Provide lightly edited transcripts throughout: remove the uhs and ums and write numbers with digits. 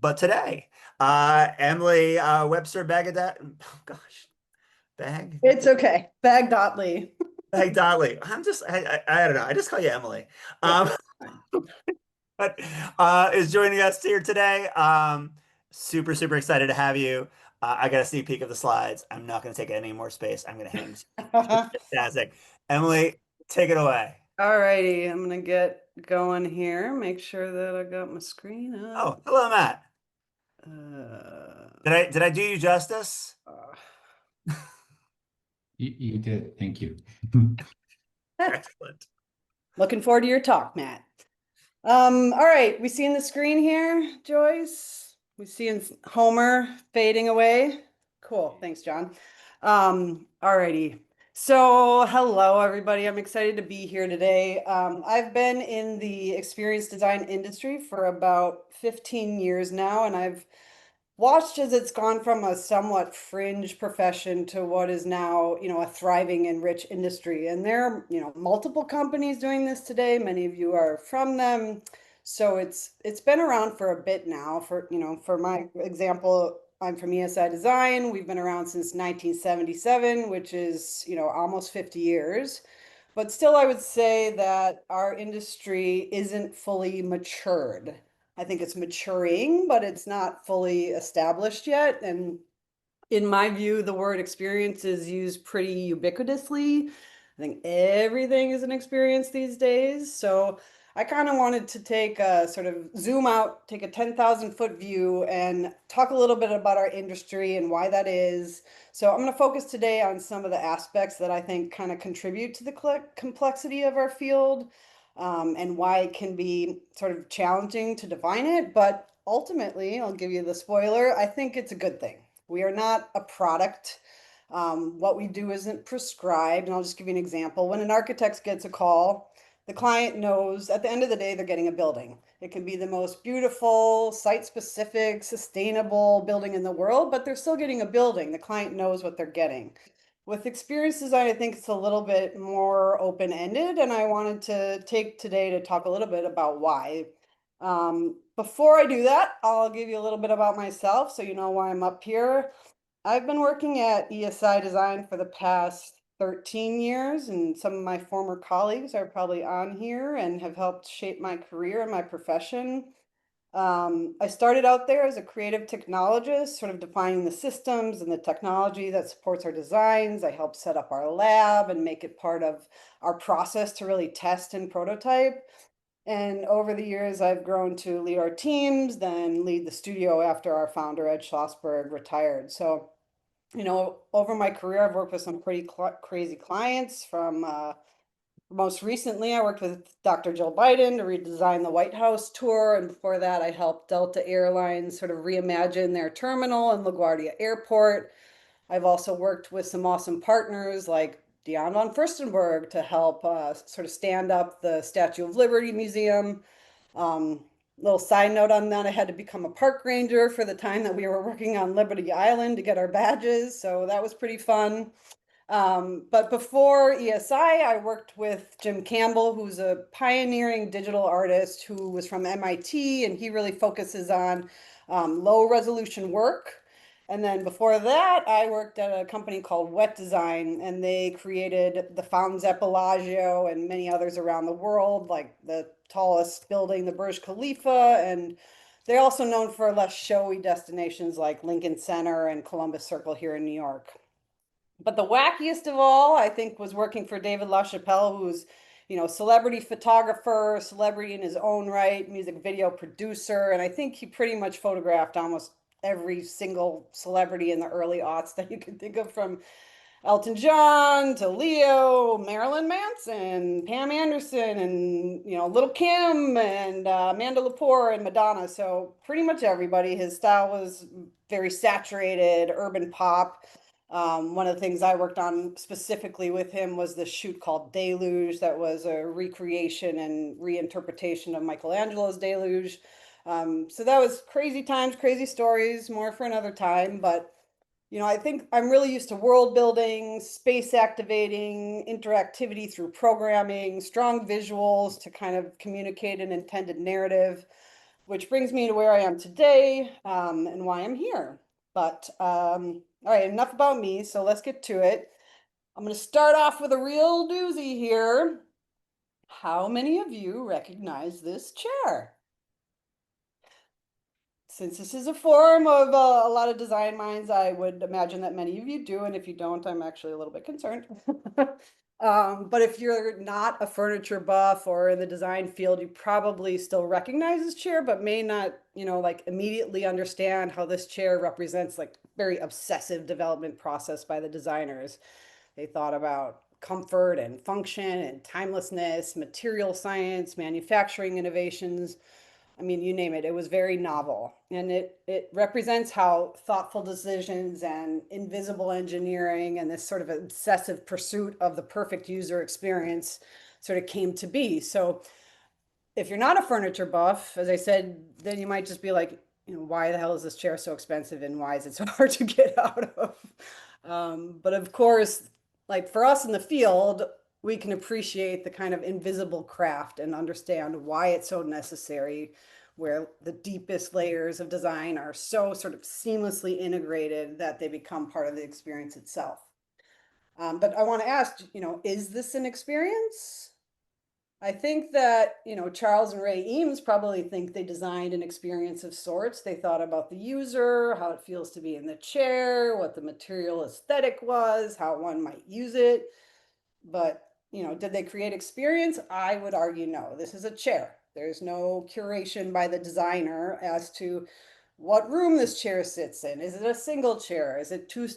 But today, Emily Webster Bagdatli, oh gosh, Bag It's okay. Bagdatli. Bagdatli. I don't know. I just call you Emily. Yeah, Um, fine. but is joining us here today. Super excited to have you. I got a sneak peek of the slides. I'm not going to take any more space. I'm going to hand them to you. It's fantastic. Emily, take it away. All righty, I'm gonna get going here. Make sure that I got my screen up. Oh, hello, Matt. Uh, Did I do you justice? uh, You did. Thank you. Excellent. Looking forward to your talk, Matt. All right, we seeing the screen here, Joyce? We seeing Homer fading away? Cool, thanks, John. All righty. So, hello, everybody. I'm excited to be here today. I've been in the experience design industry for about 15 years now, and I've watched as it's gone from a somewhat fringe profession to what is now, a thriving and rich industry. And there are, multiple companies doing this today. Many of you are from them. So it's been around for a bit now. For my example, I'm from ESI Design. We've been around since 1977, which is, almost 50 years. But still, I would say that our industry isn't fully matured. I think it's maturing, but it's not fully established yet. And in my view, the word experience is used pretty ubiquitously. I think everything is an experience these days. So I kind of wanted to take a sort of zoom out, take a 10,000-foot view, and talk a little bit about our industry and why that is. So I'm going to focus today on some of the aspects that I think kind of contribute to the complexity of our field, and why it can be sort of challenging to define it. But ultimately, I'll give you the spoiler, I think it's a good thing. We are not a product. What we do isn't prescribed. And I'll just give you an example. When an architect gets a call, the client knows at the end of the day, they're getting a building. It can be the most beautiful, site specific, sustainable building in the world, but they're still getting a building. The client knows what they're getting. With experience design, I think it's a little bit more open ended. And I wanted to take today to talk a little bit about why. Before I do that, I'll give you a little bit about myself so you know why I'm up here. I've been working at ESI Design for the past 13 years, and some of my former colleagues are probably on here and have helped shape my career and my profession. I started out there as a creative technologist, sort of defining the systems and the technology that supports our designs. I helped set up our lab and make it part of our process to really test and prototype. And over the years, I've grown to lead our teams, then lead the studio after our founder, Ed Schlossberg, retired. So, over my career, I've worked with some pretty crazy clients. From most recently, I worked with Dr. Jill Biden to redesign the White House tour. And before that, I helped Delta Airlines sort of reimagine their terminal in LaGuardia Airport. I've also worked with some awesome partners like Dion von Furstenberg to help sort of stand up the Statue of Liberty Museum. Um, Little side note on that, I had to become a park ranger for the time that we were working on Liberty Island to get our badges, so that was pretty fun. But before ESI, I worked with Jim Campbell, who's a pioneering digital artist who was from MIT, and he really focuses on low resolution work. And then before that, I worked at a company called Wet Design, and they created the fountains at Bellagio and many others around the world, like the tallest building, the Burj Khalifa. And they're also known for less showy destinations like Lincoln Center and Columbus Circle here in New York. But the wackiest of all, I think, was working for David LaChapelle, who's, celebrity photographer, celebrity in his own right, music video producer, and I think he pretty much photographed almost every single celebrity in the early aughts that you can think of, from Elton John to Leo, Marilyn Manson, Pam Anderson, and Little Kim and Amanda Lepore and Madonna. So pretty much everybody. His style was very saturated, urban pop. One of the things I worked on specifically with him was this shoot called Deluge, that was a recreation and reinterpretation of Michelangelo's Deluge. So that was crazy times, crazy stories, more for another time. But I think I'm really used to world building, space activating, interactivity through programming, strong visuals to kind of communicate an intended narrative. which brings me to where I am today, and why I'm here. But all right, enough about me. So let's get to it. I'm going to start off with a real doozy here. How many of you recognize this chair? Since this is a forum of a lot of design minds, I would imagine that many of you do, and if you don't, I'm actually a little bit concerned. But if you're not a furniture buff or in the design field, you probably still recognize this chair, but may not, like immediately understand how this chair represents like very obsessive development process by the designers. They thought about comfort and function and timelessness, material science, manufacturing innovations. I mean, you name it. It was very novel, and it represents how thoughtful decisions and invisible engineering and this sort of obsessive pursuit of the perfect user experience sort of came to be. So if you're not a furniture buff, as I said, then you might just be like, why the hell is this chair so expensive and why is it so hard to get out of? But of course, like for us in the field, we can appreciate the kind of invisible craft and understand why it's so necessary, where the deepest layers of design are so sort of seamlessly integrated that they become part of the experience itself. But I want to ask, is this an experience? I think that, Charles and Ray Eames probably think they designed an experience of sorts. They thought about the user, how it feels to be in the chair, what the material aesthetic was, how one might use it. But, did they create experience? I would argue no. This is a chair. There's no curation by the designer as to what room this chair sits in. Is it a single chair? Is it two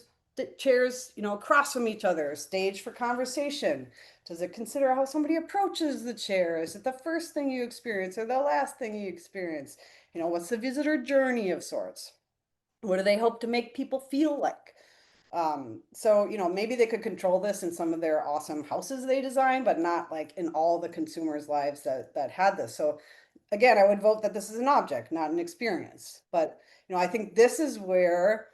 chairs, across from each other, stage for conversation? Does it consider how somebody approaches the chair? Is it the first thing you experience or the last thing you experience? What's the visitor journey of sorts? What do they hope to make people feel like? So, maybe they could control this in some of their awesome houses they design, but not like in all the consumers' lives that had this. So again, I would vote that this is an object, not an experience. But, I think this is where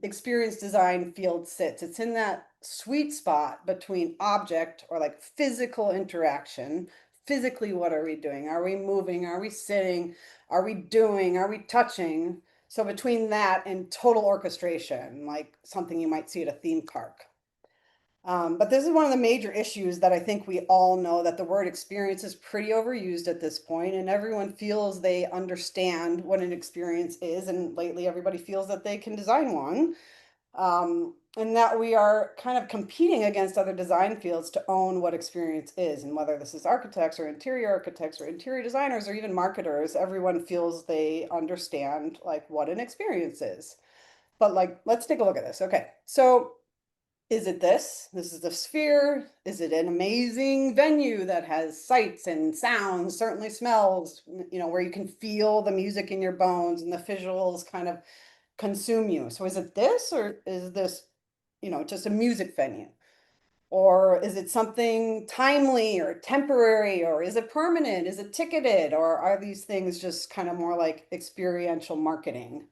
experience design field sits. It's in that sweet spot between object or like physical interaction. Physically, what are we doing? Are we moving? Are we sitting? Are we doing? Are we touching? So between that and total orchestration, like something you might see at a theme park. But this is one of the major issues that I think we all know, that the word experience is pretty overused at this point, and everyone feels they understand what an experience is, and lately everybody feels that they can design one. And that we are kind of competing against other design fields to own what experience is, and whether this is architects or interior designers or even marketers, everyone feels they understand like what an experience is. But like, let's take a look at this. Okay, so is it this? This is the sphere. Is it an amazing venue that has sights and sounds, certainly smells, where you can feel the music in your bones and the visuals kind of consume you? So is it this, or is this, just a music venue? Or is it something timely or temporary, or is it permanent? Is it ticketed? Or are these things just kind of more like experiential marketing?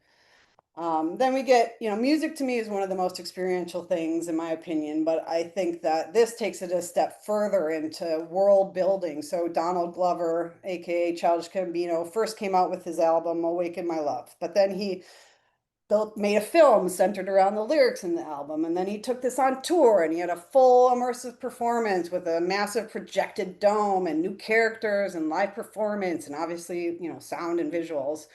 Then we get, music to me is one of the most experiential things in my opinion, but I think that this takes it a step further into world building. So Donald Glover, aka Childish Gambino, first came out with his album Awaken My Love, but then he made a film centered around the lyrics in the album, and then he took this on tour and he had a full immersive performance with a massive projected dome and new characters and live performance and obviously, sound and visuals.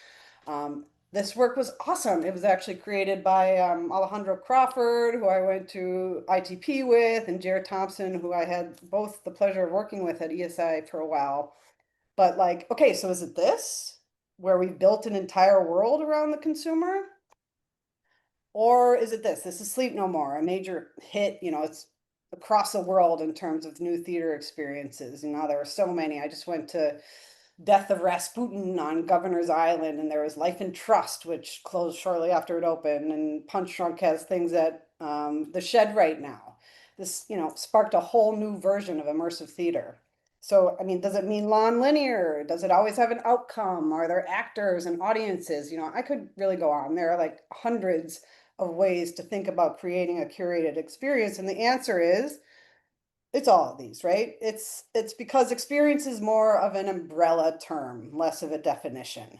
This work was awesome. It was actually created by Alejandro Crawford, who I went to ITP with, and Jared Thompson, who I had both the pleasure of working with at ESI for a while. But like, okay, so is it this, where we've built an entire world around the consumer? Or is it this? This is Sleep No More, a major hit. It's across the world in terms of new theater experiences. There are so many. I just went to Death of Rasputin on Governor's Island, and there was Life and Trust, which closed shortly after it opened, and Punch Drunk has things at the Shed right now. This, sparked a whole new version of immersive theater. So, I mean, does it mean non-linear? Does it always have an outcome? Are there actors and audiences? I could really go on. There are like hundreds of ways to think about creating a curated experience, and the answer is It's all of these, right? It's because experience is more of an umbrella term, less of a definition.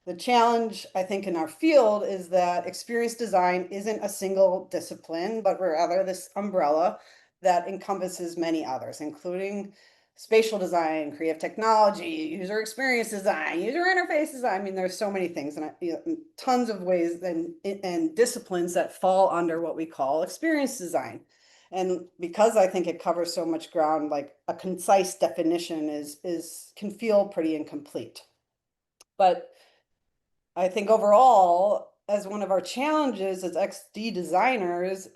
The challenge, I think, in our field is that experience design isn't a single discipline, but rather this umbrella that encompasses many others, including spatial design, creative technology, user experience design, user interface design. I mean, there's so many things and tons of ways and disciplines that fall under what we call experience design. And because I think it covers so much ground, like a concise definition is can feel pretty incomplete. But I think overall, as one of our challenges as XD designers,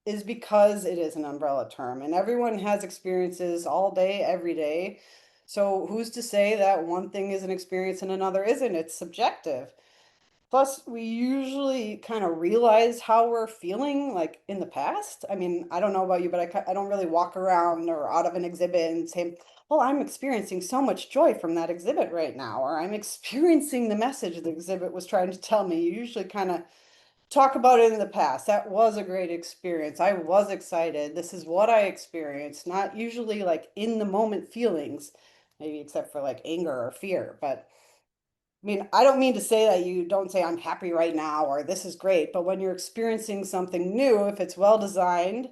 is because it is an umbrella term and everyone has experiences all day, every day. So who's to say that one thing is an experience and another isn't? It's subjective. Plus, we usually kind of realize how we're feeling like in the past. I mean, I don't know about you, but I don't really walk around or out of an exhibit and say, well, I'm experiencing so much joy from that exhibit right now, or I'm experiencing the message the exhibit was trying to tell me. You usually kind of talk about it in the past. That was a great experience. I was excited. This is what I experienced, not usually like in the moment feelings, maybe except for like anger or fear, but. I mean, I don't mean to say that you don't say I'm happy right now or this is great, but when you're experiencing something new, if it's well designed,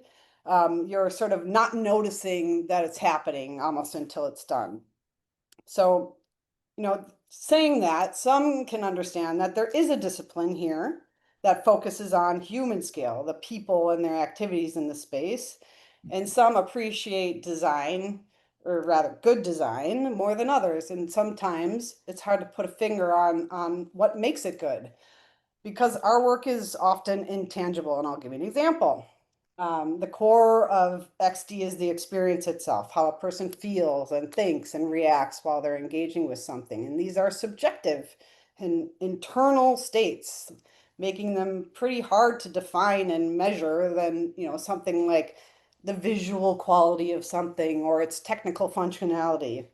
you're sort of not noticing that it's happening almost until it's done. So, saying that, some can understand that there is a discipline here that focuses on human scale, the people and their activities in the space, and some appreciate design, or rather good design, more than others. And sometimes it's hard to put a finger on what makes it good because our work is often intangible. And I'll give you an example. The core of XD is the experience itself, how a person feels and thinks and reacts while they're engaging with something. And these are subjective and internal states, making them pretty hard to define and measure than, something like the visual quality of something or its technical functionality.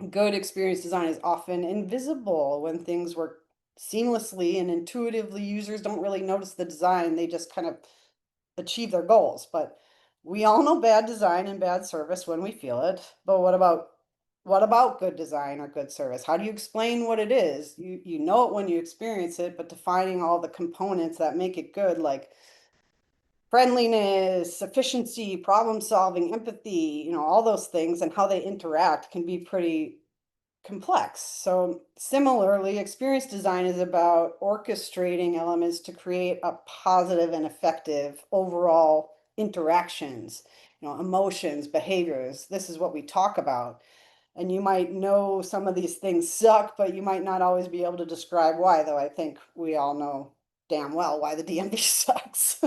Good experience design is often invisible when things work seamlessly and intuitively. Users don't really notice the design, they just kind of achieve their goals. But we all know bad design and bad service when we feel it. But what about good design or good service? How do you explain what it is? You know it when you experience it, but defining all the components that make it good, like friendliness, efficiency, problem solving, empathy, all those things and how they interact can be pretty complex. So similarly, experience design is about orchestrating elements to create a positive and effective overall interactions, emotions, behaviors. This is what we talk about. And you might know some of these things suck, but you might not always be able to describe why, though I think we all know damn well why the DMV sucks.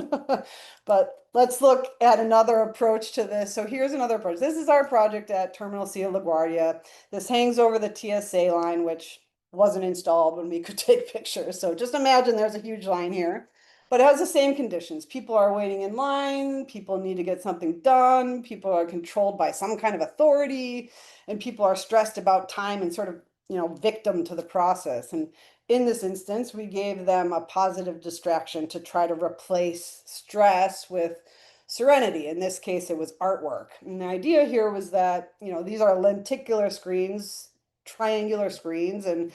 But let's look at another approach to this. So here's another approach. This is our project at Terminal C of LaGuardia. This hangs over the TSA line, which wasn't installed when we could take pictures. So just imagine there's a huge line here, but it has the same conditions. People are waiting in line, people need to get something done, people are controlled by some kind of authority, and people are stressed about time and sort of, victim to the process. And in this instance, we gave them a positive distraction to try to replace stress with serenity. In this case, it was artwork. And the idea here was that, these are lenticular screens, triangular screens, and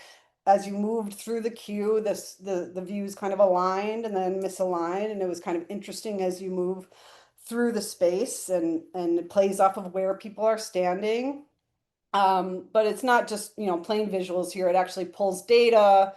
as you moved through the queue, the views kind of aligned and then misaligned, and it was kind of interesting as you move through the space, and it plays off of where people are standing. But it's not just, plain visuals here. It actually pulls data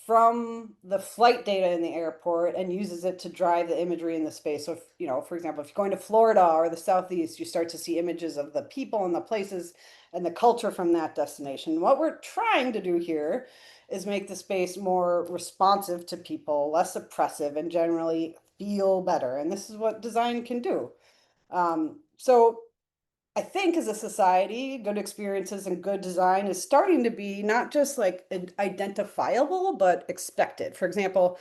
from the flight data in the airport and uses it to drive the imagery in the space. So if, for example, if you're going to Florida or the Southeast, you start to see images of the people and the places and the culture from that destination. What we're trying to do here is make the space more responsive to people, less oppressive, and generally feel better. And this is what design can do. So I think as a society, good experiences and good design is starting to be not just like identifiable, but expected. For example,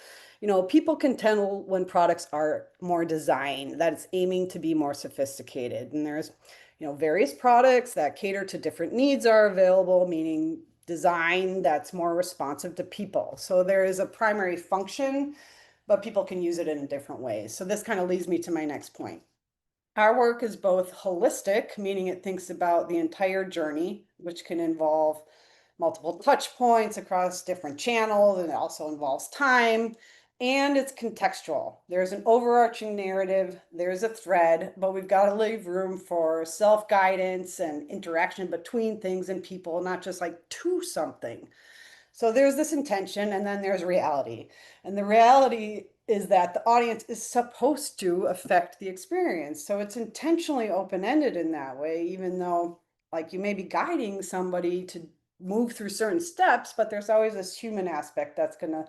people can tell when products are more designed, that it's aiming to be more sophisticated. And there's, various products that cater to different needs are available, meaning design that's more responsive to people. So there is a primary function, but people can use it in different ways. So this kind of leads me to my next point. Our work is both holistic, meaning it thinks about the entire journey, which can involve multiple touch points across different channels, and it also involves time, and it's contextual. There's an overarching narrative, there's a thread, but we've got to leave room for self-guidance and interaction between things and people, not just like to something. So there's this intention, and then there's reality. And the reality is that the audience is supposed to affect the experience. So it's intentionally open-ended in that way, even though like you may be guiding somebody to move through certain steps, but there's always this human aspect that's going to,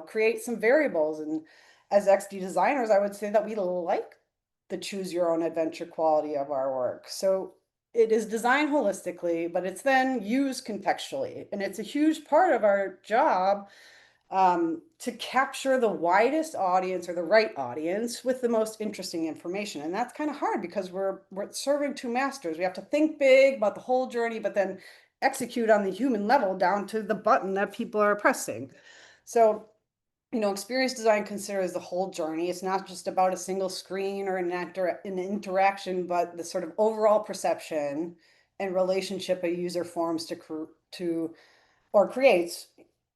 create some variables. And as XD designers, I would say that we like the choose your own adventure quality of our work. So it is designed holistically, but it's then used contextually. And it's a huge part of our job, to capture the widest audience or the right audience with the most interesting information. And that's kind of hard because we're serving two masters. We have to think big about the whole journey, but then execute on the human level down to the button that people are pressing. So experience design considers the whole journey. It's not just about a single screen or an interaction, but the sort of overall perception and relationship a user forms to or creates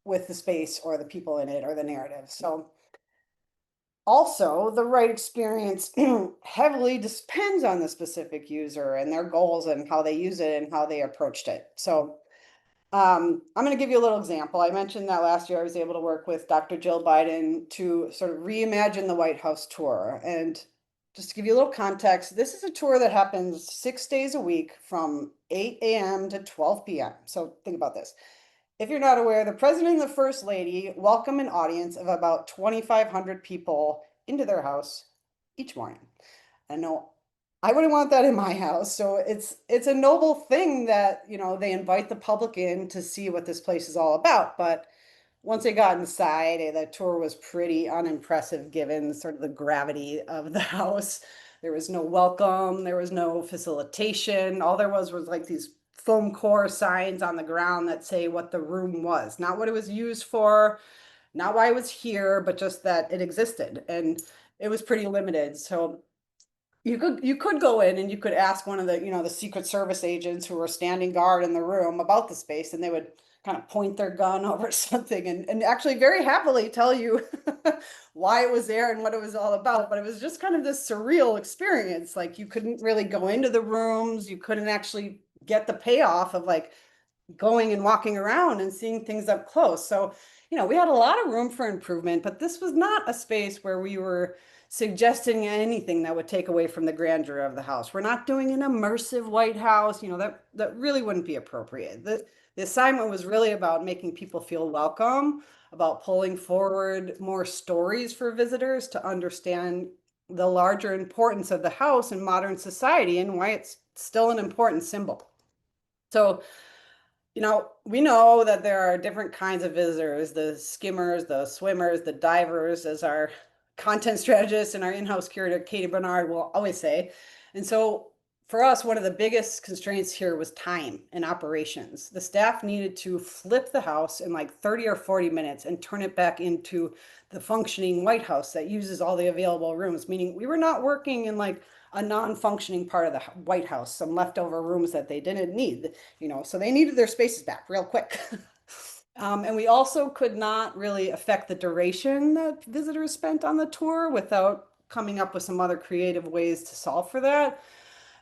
with the space or the people in it or the narrative. So also the right experience heavily depends on the specific user and their goals and how they use it and how they approached it. So I'm going to give you a little example. I mentioned that last year I was able to work with Dr. Jill Biden to sort of reimagine the White House tour. And just to give you a little context, this is a tour that happens 6 days a week from 8 a.m. to 12 p.m. So think about this. If you're not aware, the president and the first lady welcome an audience of about 2,500 people into their house each morning. I know I wouldn't want that in my house. So it's a noble thing that, they invite the public in to see what this place is all about. But once they got inside, the tour was pretty unimpressive given sort of the gravity of the house. There was no welcome, there was no facilitation. All there was like these foam core signs on the ground that say what the room was, not what it was used for, not why it was here, but just that it existed. And it was pretty limited. So you could go in and you could ask one of the Secret Service agents who were standing guard in the room about the space, and they would kind of point their gun over something and actually very happily tell you why it was there and what it was all about. But it was just kind of this surreal experience. Like you couldn't really go into the rooms, you couldn't actually get the payoff of like going and walking around and seeing things up close. So, we had a lot of room for improvement, but this was not a space where we were suggesting anything that would take away from the grandeur of the house. We're not doing an immersive White House, that really wouldn't be appropriate. The assignment was really about making people feel welcome, about pulling forward more stories for visitors to understand the larger importance of the house in modern society and why it's still an important symbol. So, we know that there are different kinds of visitors, the skimmers, the swimmers, the divers, as our content strategist and our in-house curator, Katie Bernard, will always say. And so for us, one of the biggest constraints here was time and operations. The staff needed to flip the house in like 30 or 40 minutes and turn it back into the functioning White House that uses all the available rooms, meaning we were not working in like a non-functioning part of the White House, some leftover rooms that they didn't need, so they needed their spaces back real quick. And we also could not really affect the duration that visitors spent on the tour without coming up with some other creative ways to solve for that.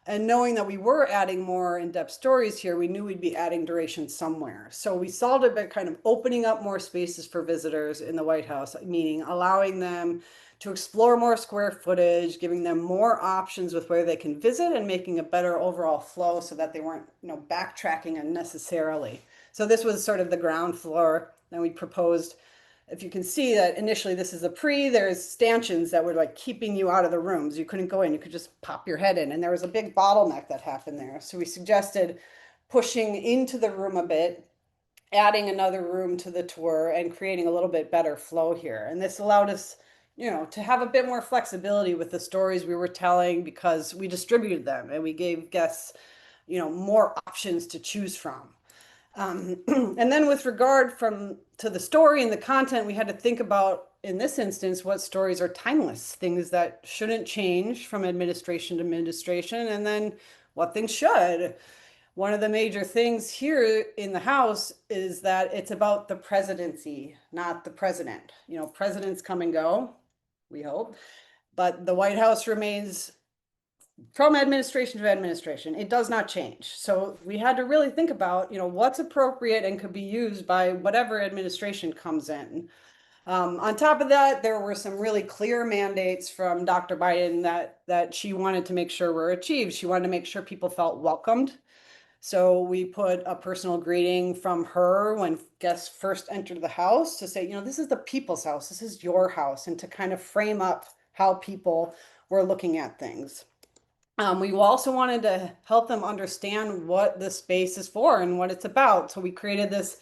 And knowing that we were adding more in-depth stories here, we knew we'd be adding duration somewhere. So we solved it by kind of opening up more spaces for visitors in the White House, meaning allowing them to explore more square footage, giving them more options with where they can visit and making a better overall flow so that they weren't, backtracking unnecessarily. So this was sort of the ground floor. Then we proposed, if you can see that initially this is a there's stanchions that were like keeping you out of the rooms. You couldn't go in, you could just pop your head in. And there was a big bottleneck that happened there. So we suggested pushing into the room a bit, adding another room to the tour and creating a little bit better flow here. And this allowed us, to have a bit more flexibility with the stories we were telling because we distributed them and we gave guests, more options to choose from. And then with regard to the story and the content, we had to think about, in this instance, what stories are timeless, things that shouldn't change from administration to administration, and then what things should. One of the major things here in the House is that it's about the presidency, not the president. You know, presidents come and go, we hope, but the White House remains from administration to administration. It does not change. So we had to really think about, what's appropriate and could be used by whatever administration comes in. On top of that, there were some really clear mandates from Dr. Biden that she wanted to make sure were achieved. She wanted to make sure people felt welcomed. So we put a personal greeting from her when guests first entered the house to say, this is the people's house, this is your house, and to kind of frame up how people were looking at things. We also wanted to help them understand what the space is for and what it's about. So we created this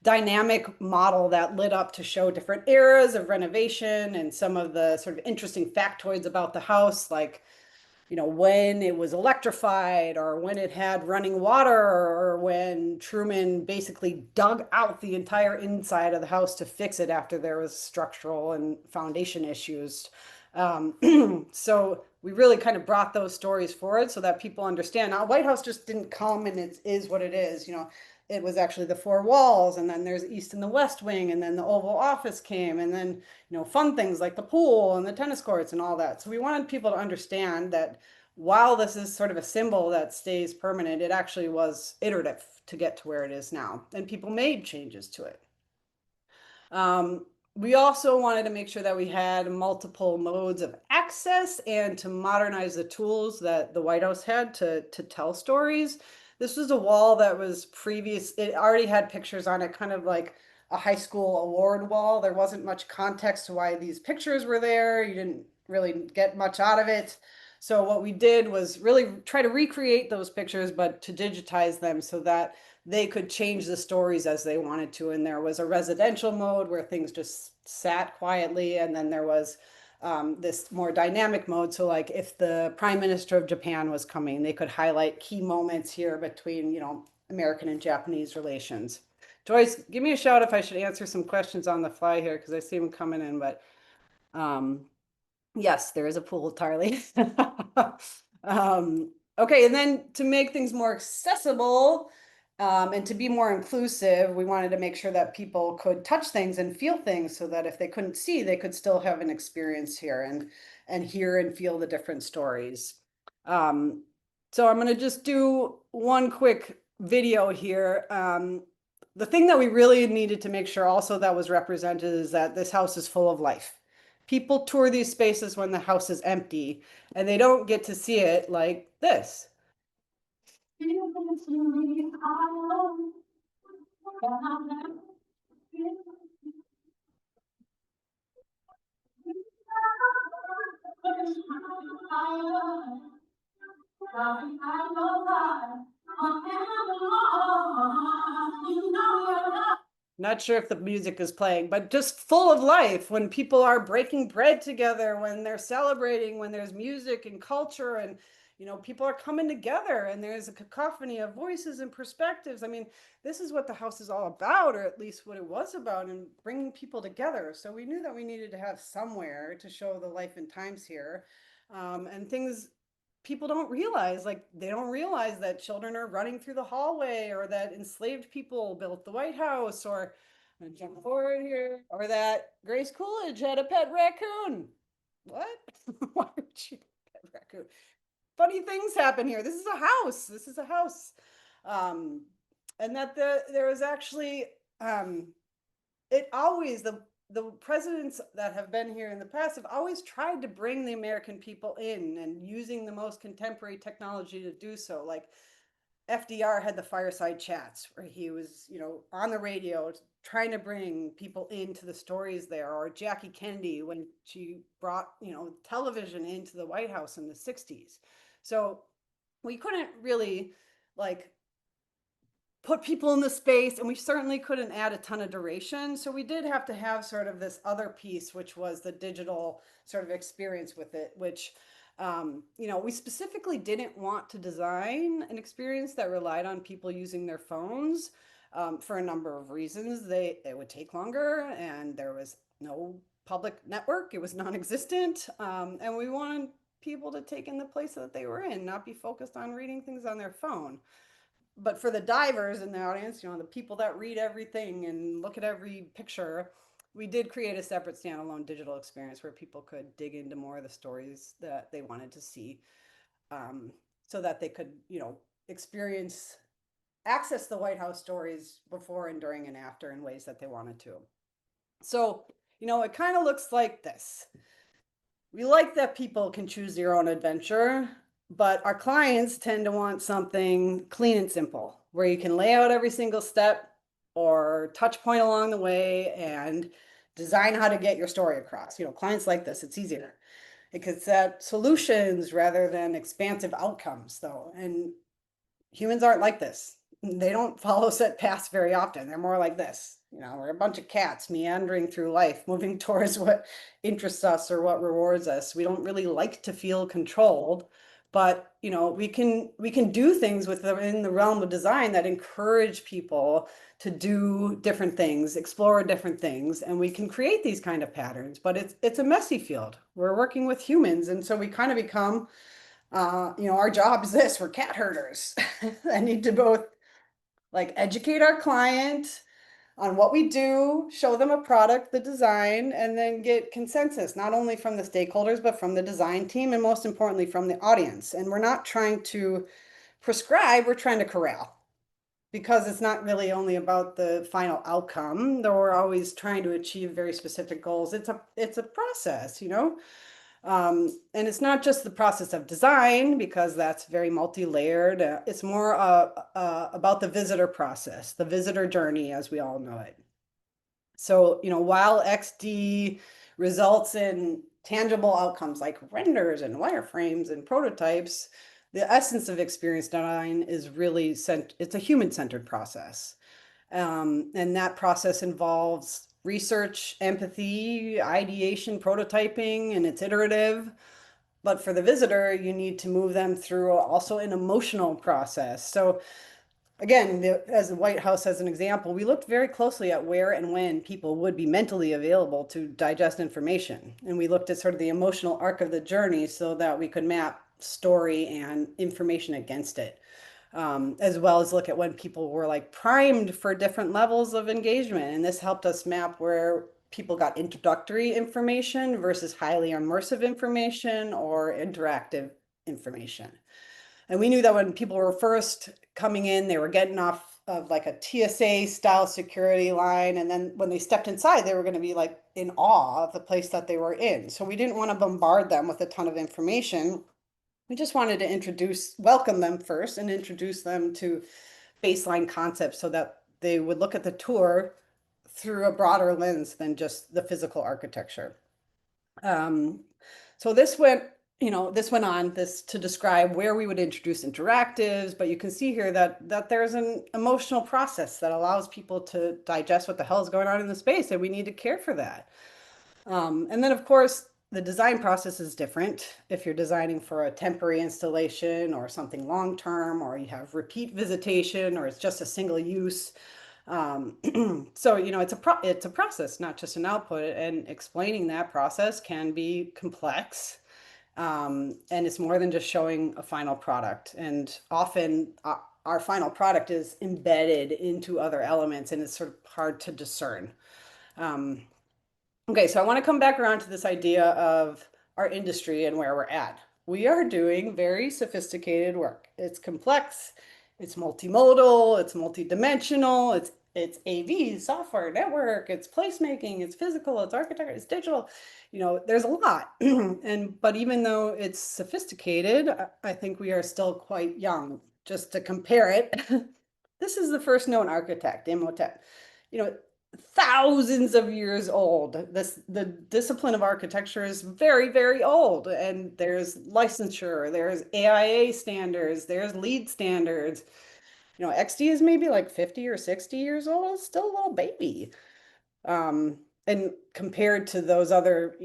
dynamic model that lit up to show different eras of renovation and some of the sort of interesting factoids about the house, like when it was electrified or when it had running water or when Truman basically dug out the entire inside of the house to fix it after there was structural and foundation issues. So we really kind of brought those stories forward so that people understand. Now, White House just didn't come and it is what it is. It was actually the four walls, and then there's East and the West Wing, and then the Oval Office came, and then fun things like the pool and the tennis courts and all that. So we wanted people to understand that while this is sort of a symbol that stays permanent, it actually was iterative to get to where it is now, and people made changes to it. We also wanted to make sure that we had multiple modes of access and to modernize the tools that the White House had to tell stories. This was a wall that was it already had pictures on it, kind of like a high school award wall. There wasn't much context to why these pictures were there. You didn't really get much out of it. So what we did was really try to recreate those pictures, but to digitize them so that they could change the stories as they wanted to. And there was a residential mode where things just sat quietly. And then there was this more dynamic mode. So like if the Prime Minister of Japan was coming, they could highlight key moments here between, American and Japanese relations. Joyce, give me a shout if I should answer some questions on the fly here, because I see them coming in, but yes, there is a pool, Tarly. Okay, and then to make things more accessible, and to be more inclusive, we wanted to make sure that people could touch things and feel things so that if they couldn't see, they could still have an experience here and hear and feel the different stories. So I'm going to just do one quick video here. The thing that we really needed to make sure also that was represented is that this house is full of life. People tour these spaces when the house is empty, and they don't get to see it like this. Not sure if the music is playing, but just full of life when people are breaking bread together, when they're celebrating, when there's music and culture and people are coming together and there's a cacophony of voices and perspectives. I mean, this is what the house is all about, or at least what it was about, and bringing people together. So we knew that we needed to have somewhere to show the life and times here, and things people don't realize, like they don't realize that children are running through the hallway, or that enslaved people built the White House, or jump forward here, or that Grace Coolidge had a pet raccoon. What? Why would she pet raccoon? Funny things happen here. This is a house. This is a house. And that there was actually it always the presidents that have been here in the past have always tried to bring the American people in and using the most contemporary technology to do so. Like FDR had the fireside chats where he was, on the radio trying to bring people into the stories there, or Jackie Kennedy when she brought, television into the White House in the 60s. So we couldn't really like put people in the space, and we certainly couldn't add a ton of duration. So we did have to have sort of this other piece, which was the digital sort of experience with it, which, we specifically didn't want to design an experience that relied on people using their phones. for a number of reasons. It would take longer, and there was no public network. It was non-existent, and we wanted people to take in the place that they were in, not be focused on reading things on their phone. But for the divers in the audience, the people that read everything and look at every picture, we did create a separate standalone digital experience where people could dig into more of the stories that they wanted to see, um, so that they could, experience, access the White House stories before and during and after in ways that they wanted to. So, it kind of looks like this. We like that people can choose their own adventure, but our clients tend to want something clean and simple, where you can lay out every single step or touch point along the way and design how to get your story across. Clients like this, it's easier. It could set solutions rather than expansive outcomes, though. And humans aren't like this. They don't follow set paths very often. They're more like this. We're a bunch of cats meandering through life, moving towards what interests us or what rewards us. We don't really like to feel controlled, but we can do things within the realm of design that encourage people to do different things, explore different things, and we can create these kind of patterns. But it's a messy field. We're working with humans, and so we kind of become our job is this, we're cat herders. I need to both like educate our client on what we do, show them a product, the design, and then get consensus, not only from the stakeholders, but from the design team, and most importantly, from the audience. And we're not trying to prescribe, we're trying to corral, because it's not really only about the final outcome, though we're always trying to achieve very specific goals. It's a process, and it's not just the process of design, because that's very multi-layered. It's more about the visitor process, the visitor journey, as we all know it. So, while XD results in tangible outcomes like renders and wireframes and prototypes, the essence of experience design is really it's a human-centered process. And that process involves research, empathy, ideation, prototyping, and it's iterative. But for the visitor, you need to move them through also an emotional process. So again, as the White House as an example, we looked very closely at where and when people would be mentally available to digest information. And we looked at sort of the emotional arc of the journey so that we could map story and information against it, as well as look at when people were like primed for different levels of engagement. And this helped us map where people got introductory information versus highly immersive information or interactive information. And we knew that when people were first coming in, they were getting off of like a TSA style security line. And then when they stepped inside, they were going to be like in awe of the place that they were in. So we didn't want to bombard them with a ton of information. We just wanted to welcome them first and introduce them to baseline concepts so that they would look at the tour through a broader lens than just the physical architecture. Um, so this went on this to describe where we would introduce interactives, but you can see here that there's an emotional process that allows people to digest what the hell is going on in the space, and we need to care for that. And then, of course, the design process is different if you're designing for a temporary installation or something long-term, or you have repeat visitation, or it's just a single use. Um, so, it's a process, not just an output, and explaining that process can be complex. And it's more than just showing a final product. And often our final product is embedded into other elements, and it's sort of hard to discern. Um, Okay, so I want to come back around to this idea of our industry and where we're at. We are doing very sophisticated work. It's complex, it's multimodal, it's multidimensional, it's AV, software, network, it's placemaking, it's physical, it's architecture, it's digital. There's a lot. But even though it's sophisticated, I think we are still quite young. Just to compare it, this is the first known architect, Imhotep. You know, thousands of years old. The discipline of architecture is very, very old, and there's licensure, there's AIA standards, there's LEED standards. XD is maybe like 50 or 60 years old, it's still a little baby. And compared to those other,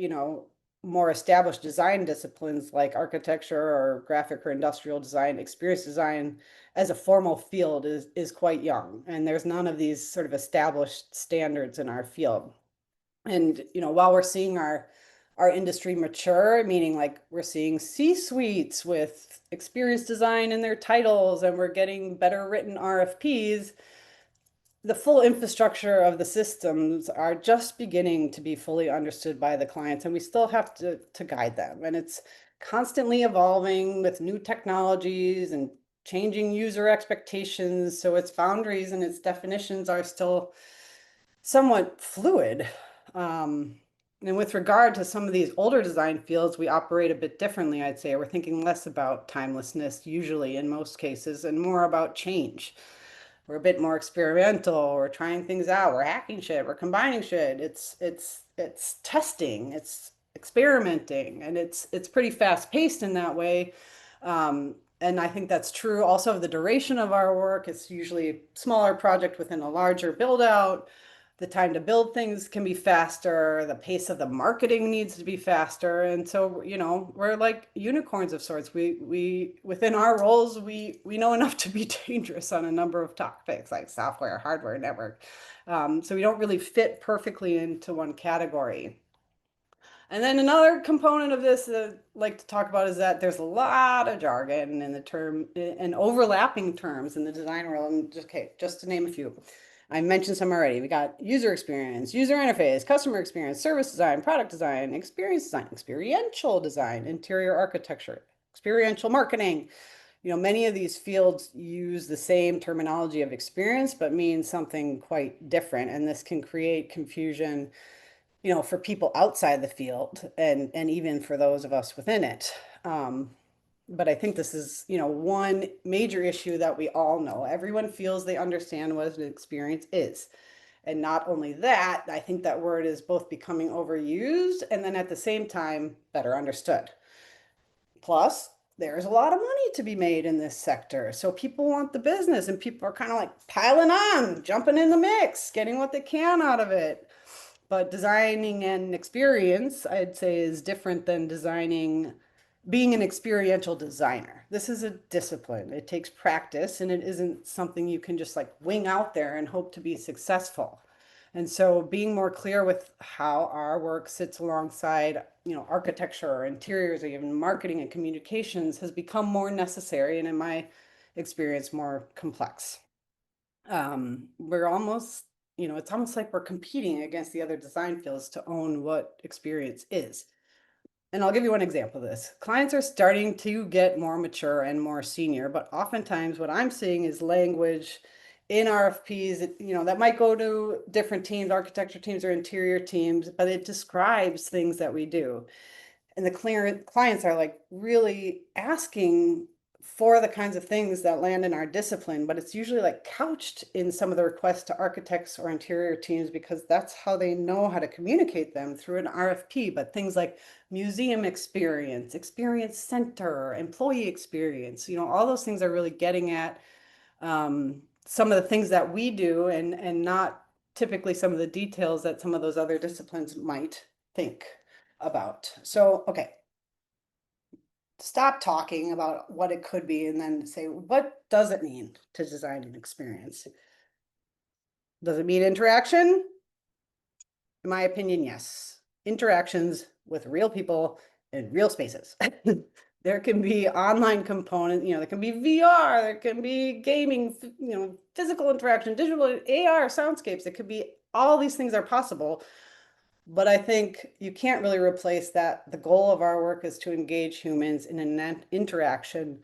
more established design disciplines like architecture or graphic or industrial design, experience design as a formal field is quite young. And there's none of these sort of established standards in our field. And while we're seeing our industry mature, meaning like we're seeing C-suites with experience design in their titles and we're getting better written RFPs, the full infrastructure of the systems are just beginning to be fully understood by the clients, and we still have to guide them. And it's constantly evolving with new technologies and changing user expectations. So its boundaries and its definitions are still somewhat fluid. And with regard to some of these older design fields, we operate a bit differently, I'd say. We're thinking less about timelessness, usually in most cases, and more about change. We're a bit more experimental. We're trying things out. We're hacking shit. We're combining shit. It's testing. It's experimenting, and it's pretty fast paced in that way. And I think that's true also of the duration of our work. It's usually a smaller project within a larger build out. The time to build things can be faster. The pace of the marketing needs to be faster. And so, we're like unicorns of sorts. We within our roles, we know enough to be dangerous on a number of topics like software, hardware, network. So we don't really fit perfectly into one category. And then another component of this that I like to talk about is that there's a lot of jargon in the term and overlapping terms in the design world. And just to name a few. I mentioned some already. We got user experience, user interface, customer experience, service design, product design, experience design, experiential design, interior architecture, experiential marketing. Many of these fields use the same terminology of experience, but mean something quite different. And this can create confusion for people outside the field and even for those of us within it. But I think this is, one major issue that we all know. Everyone feels they understand what an experience is. And not only that, I think that word is both becoming overused and then at the same time better understood. Plus, there's a lot of money to be made in this sector. So people want the business and people are kind of like piling on, jumping in the mix, getting what they can out of it. But designing an experience, I'd say, is different than being an experiential designer. This is a discipline. It takes practice and it isn't something you can just like wing out there and hope to be successful. And so being more clear with how our work sits alongside, architecture or interiors or even marketing and communications has become more necessary and in my experience more complex. We're almost, it's almost like we're competing against the other design fields to own what experience is. And I'll give you one example of this. Clients are starting to get more mature and more senior, but oftentimes what I'm seeing is language in RFPs that, that might go to different teams, architecture teams or interior teams, but it describes things that we do. And the clients are like really asking for the kinds of things that land in our discipline, but it's usually like couched in some of the requests to architects or interior teams because that's how they know how to communicate them through an RFP. But things like museum experience, experience center, employee experience, all those things are really getting at some of the things that we do and not typically some of the details that some of those other disciplines might think about. So, okay, stop talking about what it could be and then say, what does it mean to design an experience? Does it mean interaction? In my opinion, yes. Interactions with real people in real spaces. There can be online component, there can be VR, there can be gaming, physical interaction, digital AR soundscapes. It could be all these things are possible. But I think you can't really replace that. The goal of our work is to engage humans in an interaction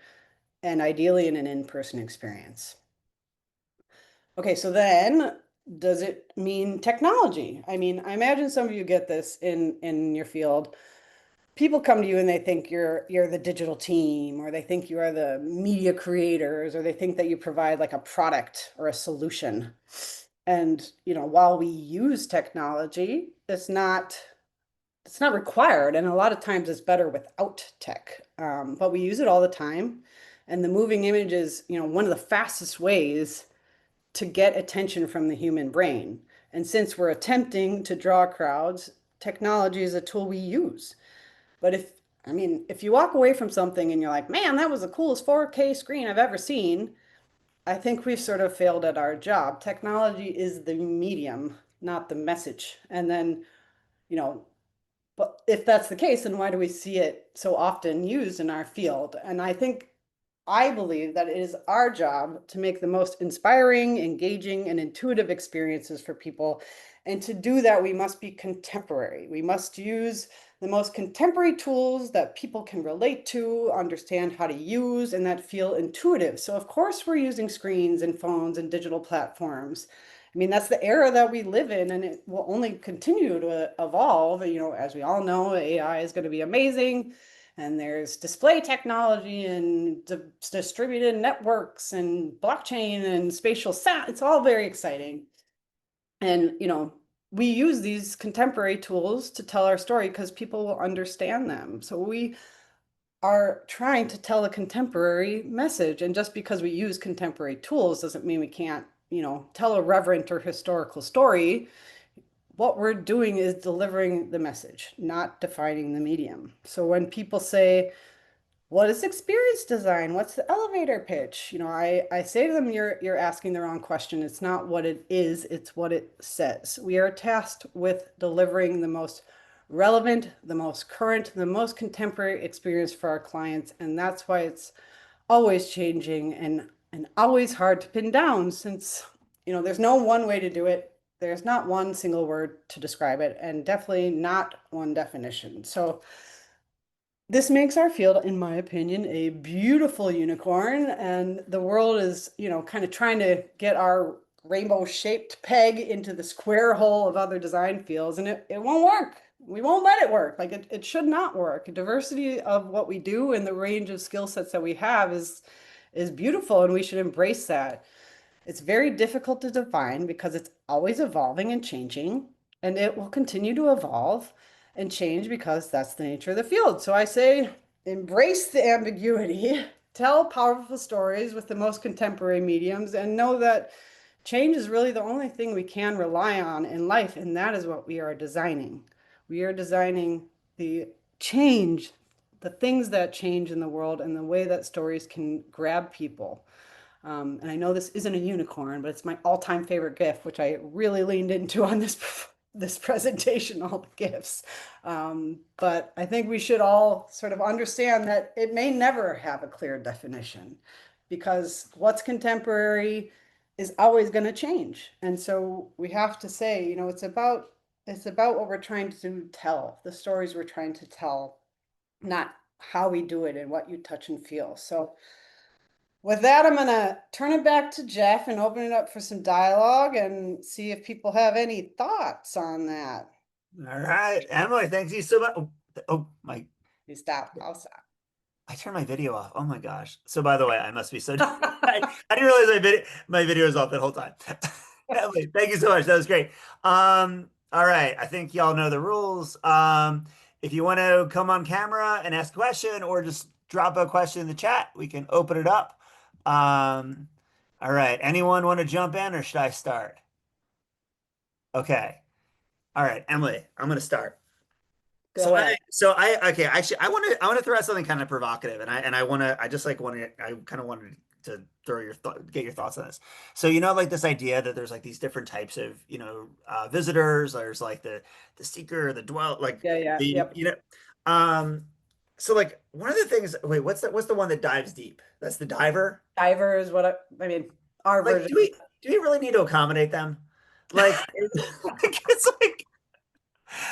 and ideally in an in-person experience. Okay, so then does it mean technology? I mean, I imagine some of you get this in your field. People come to you and they think you're the digital team, or they think you are the media creators, or they think that you provide like a product or a solution. And, while we use technology, it's not required, and a lot of times it's better without tech. But we use it all the time, and the moving image is, one of the fastest ways to get attention from the human brain. And since we're attempting to draw crowds, technology is a tool we use. But I mean, if you walk away from something and you're like, man, that was the coolest 4K screen I've ever seen, I think we've sort of failed at our job. Technology is the medium, not the message. And then, you know, but if that's the case, then why do we see it so often used in our field? And I believe that it is our job to make the most inspiring, engaging, and intuitive experiences for people. And to do that, we must be contemporary. We must use the most contemporary tools that people can relate to, understand how to use, and that feel intuitive. So, of course, we're using screens and phones and digital platforms. I mean, that's the era that we live in, and it will only continue to evolve. You know, as we all know, AI is going to be amazing, and there's display technology and distributed networks and blockchain and spatial sound. It's all very exciting. And, you know, we use these contemporary tools to tell our story because people will understand them. So we are trying to tell a contemporary message. And just because we use contemporary tools doesn't mean we can't, you know, tell a reverent or historical story. What we're doing is delivering the message, not defining the medium. So when people say, what is experience design? What's the elevator pitch? You know, I say to them, you're asking the wrong question. It's not what it is, it's what it says. We are tasked with delivering the most relevant, the most current, the most contemporary experience for our clients. And that's why it's always changing and always hard to pin down since, you know, there's no one way to do it. There's not one single word to describe it, and definitely not one definition. So this makes our field, in my opinion, a beautiful unicorn, and the world is, you know, kind of trying to get our rainbow-shaped peg into the square hole of other design fields, and it won't work. We won't let it work. Like it should not work. Diversity of what we do and the range of skill sets that we have is beautiful, and we should embrace that. It's very difficult to define because it's always evolving and changing, and it will continue to evolve and change because that's the nature of the field. So I say embrace the ambiguity, tell powerful stories with the most contemporary mediums, and know that change is really the only thing we can rely on in life, and that is what we are designing. We are designing the change, the things that change in the world, and the way that stories can grab people. And I know this isn't a unicorn, but it's my all-time favorite GIF, which I really leaned into on this presentation, all the GIFs. But I think we should all sort of understand that it may never have a clear definition because what's contemporary is always going to change. And so we have to say, you know, it's about what we're trying to tell, the stories we're trying to tell, not how we do it and what you touch and feel. So with that, I'm going to turn it back to Jeff and open it up for some dialogue and see if people have any thoughts on that. All right, Emily, thank you so much. Oh my, You stop. I'll stop. I turned my video off. Oh my gosh. So by the way, I must be so I didn't realize my video was off that whole time. Emily, thank you so much. That was great. All right. I think y'all know the rules. If you want to come on camera and ask a question or just drop a question in the chat, we can open it up. All right. Anyone want to jump in or should I start? Okay. All right, Emily, I'm gonna start. Go ahead. Okay, actually, I want to throw out something kind of provocative, and I want to, I just like wanted, I kind of wanted to get your thoughts on this. So, you know, like this idea that there's like these different types of, visitors. There's like the seeker, the dwell, like Yeah, yeah, the, yep. um, so like one of the things, wait, what's the one that dives deep? That's the diver. Diver is I mean, our Like, version. do we really need to accommodate them? Like, it's like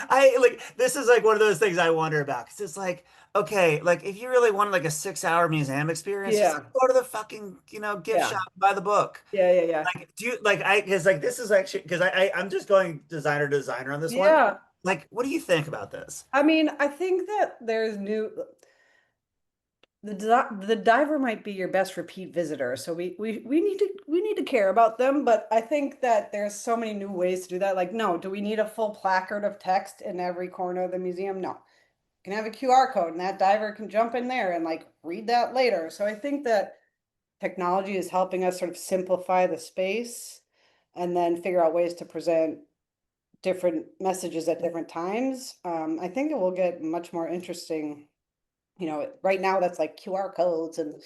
I like this is like one of those things I wonder about because it's like, okay, like if you really wanted like a 6 hour museum experience, just Yeah, go to the fucking, gift yeah, shop, buy the book. yeah, yeah, yeah. Like, do you like I because like this is actually because I'm just going designer to designer on this one. Yeah. Like, what do you think about this? I mean, I think that the diver might be your best repeat visitor. So we need to care about them, but I think that there's so many new ways to do that. Like, no, do we need a full placard of text in every corner of the museum? No. You can have a QR code and that diver can jump in there and like read that later. So I think that technology is helping us sort of simplify the space and then figure out ways to present different messages at different times. I think it will get much more interesting. You know, right now that's like QR codes and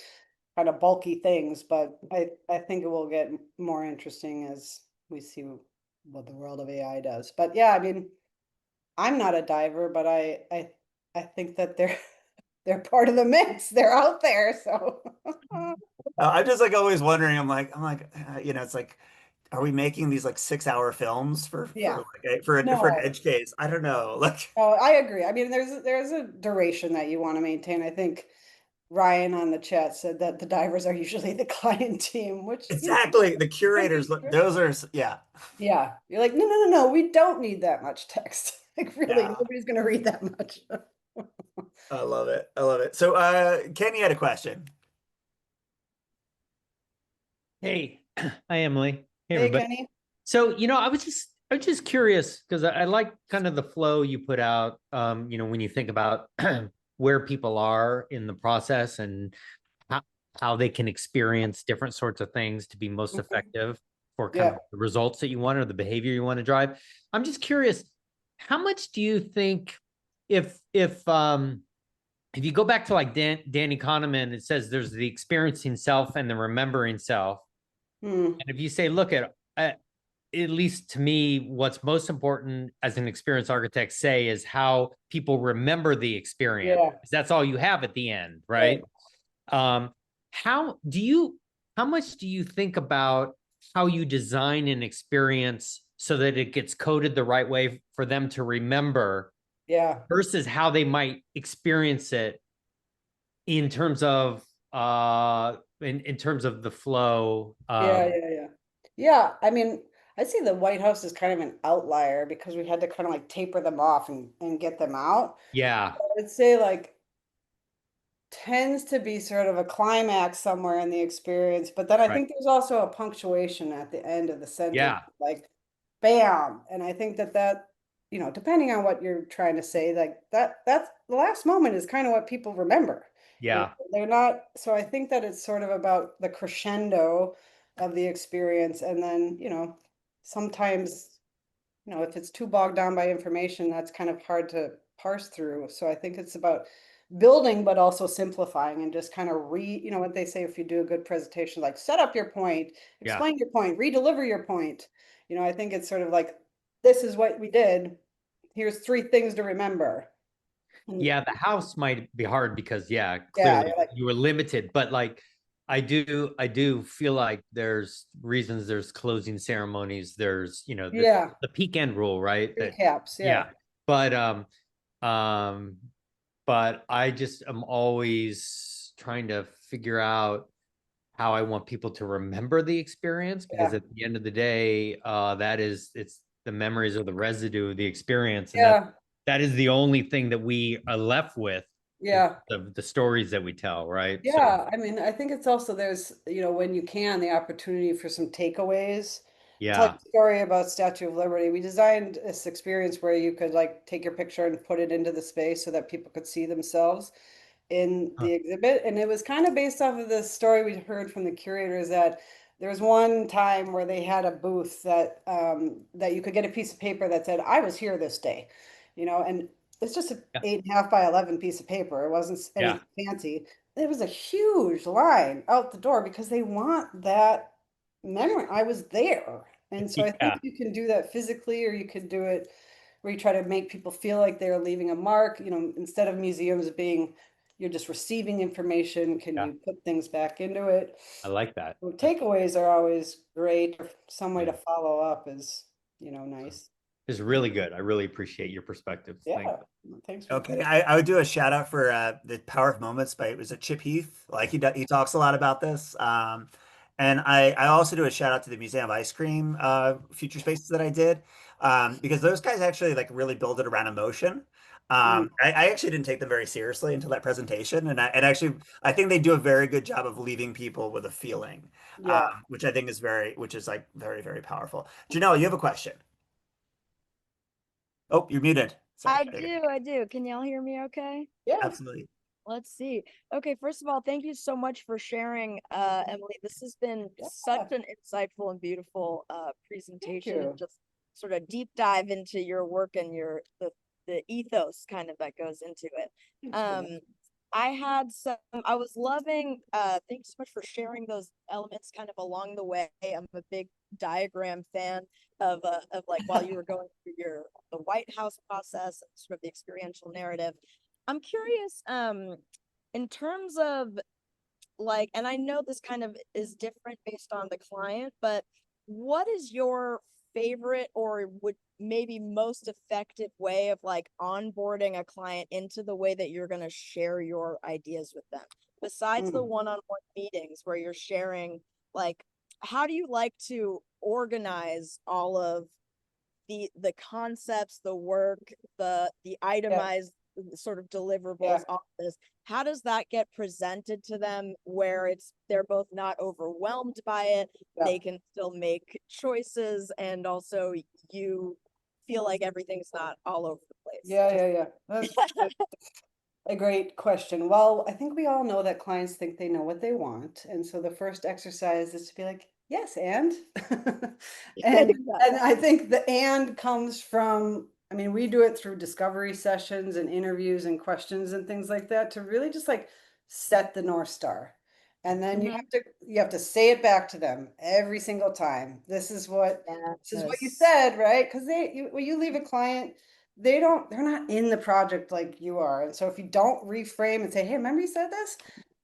kind of bulky things, but I think it will get more interesting as we see what the world of AI does. But yeah, I mean, I'm not a diver, but I think that they're they're part of the mix. They're out there, so I'm just like always wondering. It's like, are we making these like 6 hour films yeah. for an No. edge case? I don't know. Like Oh, I agree. I mean, there's a duration that you want to maintain. I think Ryan on the chat said that the divers are usually the client team, which, you know, exactly the might be curators. true. Those are yeah, Yeah. You're like, no, no, no, no, we don't need that much text. Like, really, yeah. nobody's gonna read that much. I love it. I love it. So, Kenny had a question. Hey, hi Emily. Hey Hey, everybody. Kenny. So, I was just curious because I like kind of the flow you put out. When you think about where people are in the process and how, how they can experience different sorts of things to be most Mhm. effective for kind of Yeah. the results that you want or the behavior you want to drive. I'm just curious, how much do you think if you go back to like Danny Kahneman, it says there's the experiencing self and the remembering self. Hmm. And if you say, look at least to me, what's most important as an experienced architect say is how people remember the experience. Yeah. Because that's all you have at the end, Right. right? Um, how do you, how much do you think about how you design an experience so that it gets coded the right way for them to remember Yeah. versus how they might experience it in terms of in terms of the flow. Yeah. Yeah. Yeah. Yeah. I mean, I see the White House is kind of an outlier because we had to kind of like taper them off and get them out. Yeah, I'd say like tends to be sort of a climax somewhere in the experience, but then I right. think there's also a punctuation at the end of the sentence, Yeah, like bam. And I think that, you know, depending on what you're trying to say, like that's the last moment is kind of what people remember. You know, yeah, they're not, so I think that it's sort of about the crescendo of the experience. And then, you know, sometimes, you know, if it's too bogged down by information, that's kind of hard to parse through. So I think it's about building, but also simplifying and just kind of you know, what they say if you do a good presentation, like set up your point, yeah. explain your point, re-deliver your point. You know, I think it's sort of like, this is what we did. Here's three things to remember. And Yeah, the house might be hard because yeah, yeah, clearly you're like, you were limited, but like I do feel like there's reasons, there's closing ceremonies, there's, yeah, the peak end rule, right? That recaps. Yeah. yeah. But um but I just am always trying to figure out how I want people to remember the experience because Yeah. at the end of the day, it's the memories or the residue of the experience, and Yeah. that is the only thing that we are left with in Yeah. the stories that we tell, right? So Yeah, I mean, I think it's also there's, you know, when you can, the opportunity for some takeaways. I'll tell you yeah, a story about Statue of Liberty. We designed this experience where you could like take your picture and put it into the space so that people could see themselves in huh, the exhibit. And it was kind of based off of the story we heard from the curators that there was one time where they had a booth that that you could get a piece of paper that said, "I was here this day," you know, and it's just an yeah, 8.5 by 11 piece of paper. It wasn't yeah, anything fancy. It was a huge line out the door because they want that memory. I was there. And so I think yeah, you can do that physically, or you could do it where you try to make people feel like they're leaving a mark, you know, instead of museums being you're just receiving information. Can yeah. you put things back into it? I like that. So takeaways are always great. Or some way Yeah, to follow up is, you know, nice. it's really good. I really appreciate your perspective. Thank Yeah. Thanks for Okay, I would do a shout out for the Power of Moments by it was a Chip Heath. Like he talks a lot about this. And I also do a shout out to the Museum of Ice Cream future spaces that I did because those guys actually like really build it around emotion. Mm, I actually didn't take them very seriously until that presentation, and actually I think they do a very good job of leaving people with a feeling, yeah. which I think is which is like very very powerful. Janelle, you have a question. Oh, you're muted. Sorry. I There you do, I do. Can y'all hear me okay? go. Yeah. Absolutely. Let's see. Okay, first of all, thank you so much for sharing, Emily. This has been such Yeah. an insightful and beautiful Thank presentation and you. just sort of deep dive into your work and the ethos kind of that goes into it. I was loving, thanks so much for sharing those elements kind of along the way. I'm a big diagram fan of like while you were going through the White House process and sort of the experiential narrative. I'm curious, in terms of like, and I know this kind of is different based on the client, but what is your favorite or would maybe most effective way of like onboarding a client into the way that you're going to share your ideas with them besides the one-on-one meetings where you're sharing, like, how do you like to organize all of the concepts, the work, the itemized sort of deliverables, all this? How does that get presented to them where they're both not overwhelmed by it, they can still make choices, and also you feel like everything's not all over the place? That's a great question. Well, I think we all know that clients think they know what they want. And so the first exercise is to be like, yes, and and I think the and comes from, I mean, we do it through discovery sessions and interviews and questions and things like that to really just like set the North Star. And then you have to say it back to them every single time. This is what you said, right? Because when you leave a client, they're not in the project like you are. And so if you don't reframe and say, hey, remember you said this?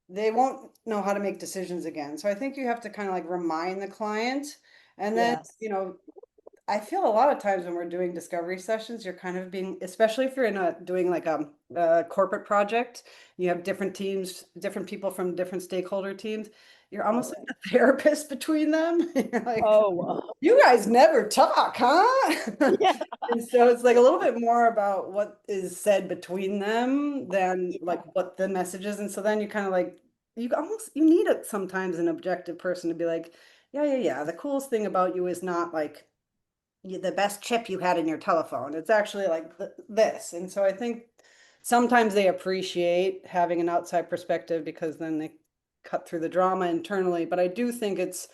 They won't know how to make decisions again. So I think you have to kind of like remind the client. And then, I feel a lot of times when we're doing discovery sessions, you're kind of being, especially if you're doing like a corporate project, you have different teams, different people from different stakeholder teams. You're almost like a therapist between them. You're like, you guys never talk, huh? And so it's like a little bit more about what is said between them than like what the message is. And so then you kind of like, you need sometimes an objective person to be like, yeah. The coolest thing about you is not like the best chip you had in your telephone. It's actually like this. And so I think sometimes they appreciate having an outside perspective because then they cut through the drama internally. But I do think it's,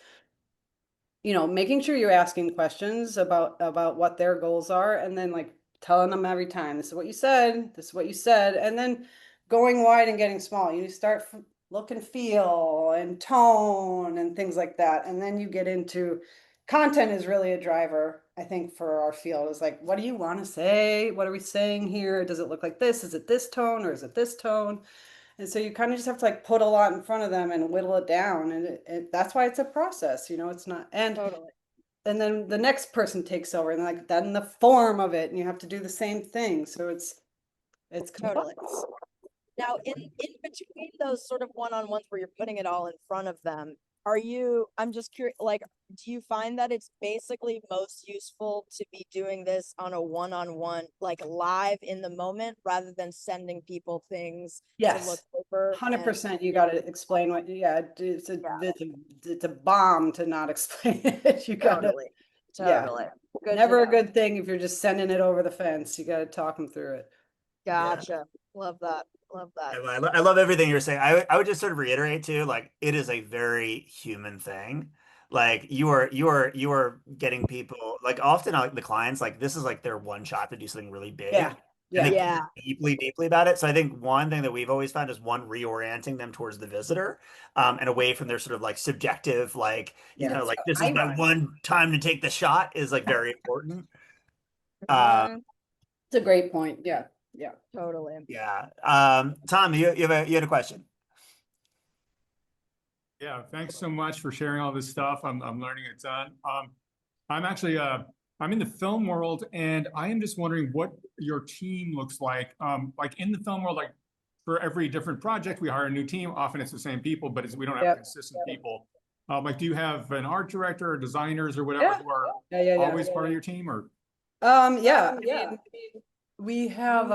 making sure you're asking questions about what their goals are, and then like telling them every time, this is what you said, this is what you said, and then going wide and getting small. You start look and feel and tone and things like that, and then you get into content is really a driver, I think, for our field. Is like, what do you want to say? What are we saying here? Does it look like this? Is it this tone or is it this tone? And so you kind of just have to like put a lot in front of them and whittle it down. And that's why it's a process, it's not, and then the next person takes over and like then the form of it, and you have to do the same thing. So it's complex. Now, in between those sort of one-on-ones where you're putting it all in front of them, I'm just curious, like, do you find that it's basically most useful to be doing this on a one-on-one, like live in the moment, rather than sending people things to look over? 100%. You got to explain what, it's a bomb to not explain it. You got to, totally. Never a good thing if you're just sending it over the fence. You got to talk them through it. Gotcha. Love that. I love everything you're saying. I would just sort of reiterate too, like it is a very human thing. Like you are getting people, like often like the clients, like this is like their one shot to do something really big. And they care deeply about it. So I think one thing that we've always found is reorienting them towards the visitor, and away from their sort of like subjective, like, like this is my one time to take the shot is like very important. It's a great point. Yeah. Totally. Yeah. Tom, you had a question. Yeah, thanks so much for sharing all this stuff. I'm learning a ton. I'm actually I'm in the film world, and I am just wondering what your team looks like. Like in the film world, like for every different project, we hire a new team. Often it's the same people, but we don't have consistent people. Like, do you have an art director or designers or whatever who are always part of your team, or? I mean, we have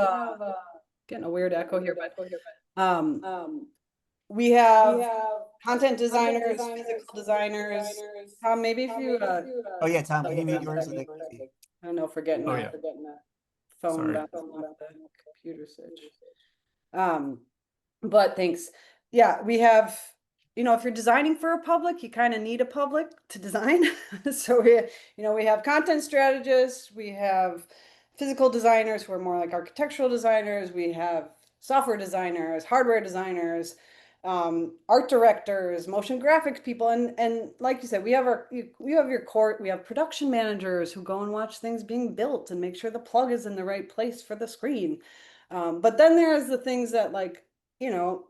getting a weird echo here, but we have content designers, physical designers. Tom, maybe if you oh yeah, Tom, can you mute yours? I don't know if we're getting that phone back on the computer switch. But thanks. Yeah, we have you know, if you're designing for a public, you kind of need a public to design. So we have content strategists, we have physical designers who are more like architectural designers, we have software designers, hardware designers, art directors, motion graphics people, and like you said, we have your core, we have production managers who go and watch things being built and make sure the plug is in the right place for the screen. But then there's the things that, like, you know,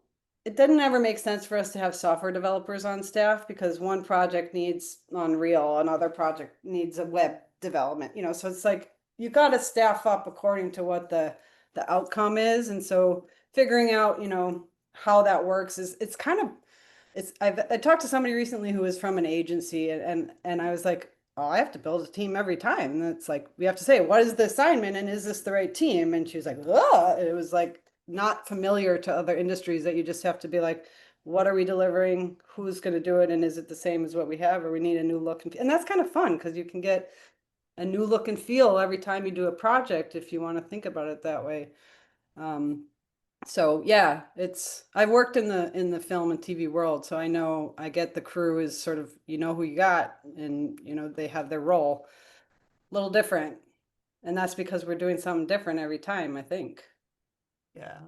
it didn't ever make sense for us to have software developers on staff because one project needs Unreal, another project needs a web development, you know, so it's like you got to staff up according to what the outcome is. And so figuring out, you know, how that works is it's kind of I talked to somebody recently who was from an agency, and I was like, oh, I have to build a team every time. And it's like we have to say, what is the assignment and is this the right team? And she was like, oh, it was like not familiar to other industries that you just have to be like, what are we delivering? Who's going to do it? And is it the same as what we have, or we need a new look and that's kind of fun because you can get a new look and feel every time you do a project if you want to think about it that way. So yeah, I've worked in the film and TV world, so I know I get the crew is sort of, you know, who you got, and you know they have their role a little different, and that's because we're doing something different every time, I think. Yeah.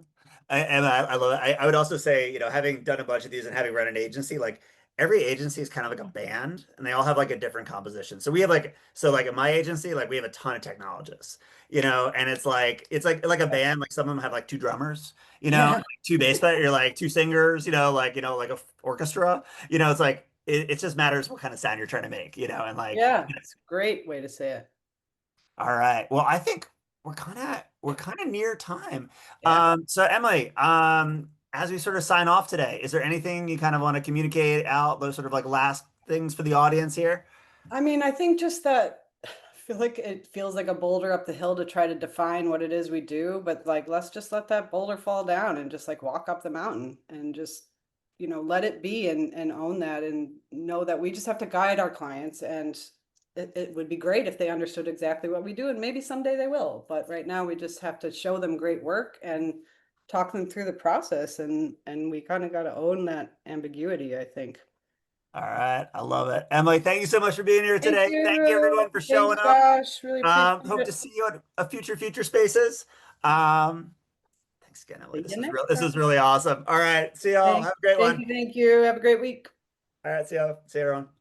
I love it. I would also say, you know, having done a bunch of these and having run an agency, like every agency is kind of like a band and they all have like a different composition. So we have like, so like at my agency, like we have a ton of technologists, you know, and it's like a band, like some of them have like two drummers, you know, Yeah, like two bass players, you're like two singers, you know, like a orchestra, you know, it's like, it just matters what kind of sound you're trying to make, you know, and like, yeah, it's a great way to say it. all right. Well, I think we're kind of near time. Yeah. So Emily, as we sort of sign off today, is there anything you kind of want to communicate out, those sort of like last things for the audience here? I mean, I think just that I feel like it feels like a boulder up the hill to try to define what it is we do, but like let's just let that boulder fall down and just like walk up the mountain and just, you know, let it be and own that and know that we just have to guide our clients, and it would be great if they understood exactly what we do, and maybe someday they will. But right now we just have to show them great work and talk them through the process, and we kind of got to own that ambiguity, I think. All right. I love it. Emily, thank you so much for being here Thank today. Thank you you. everyone for Thanks, showing up. Josh. Really appreciate Hope to it. see you at a future spaces. Um, thanks again, Emily. See This you was real. next This is time. really awesome. All right. See y'all. Have a great Thank one. you. Thank you. Have a great week. All right. See you. See you everyone.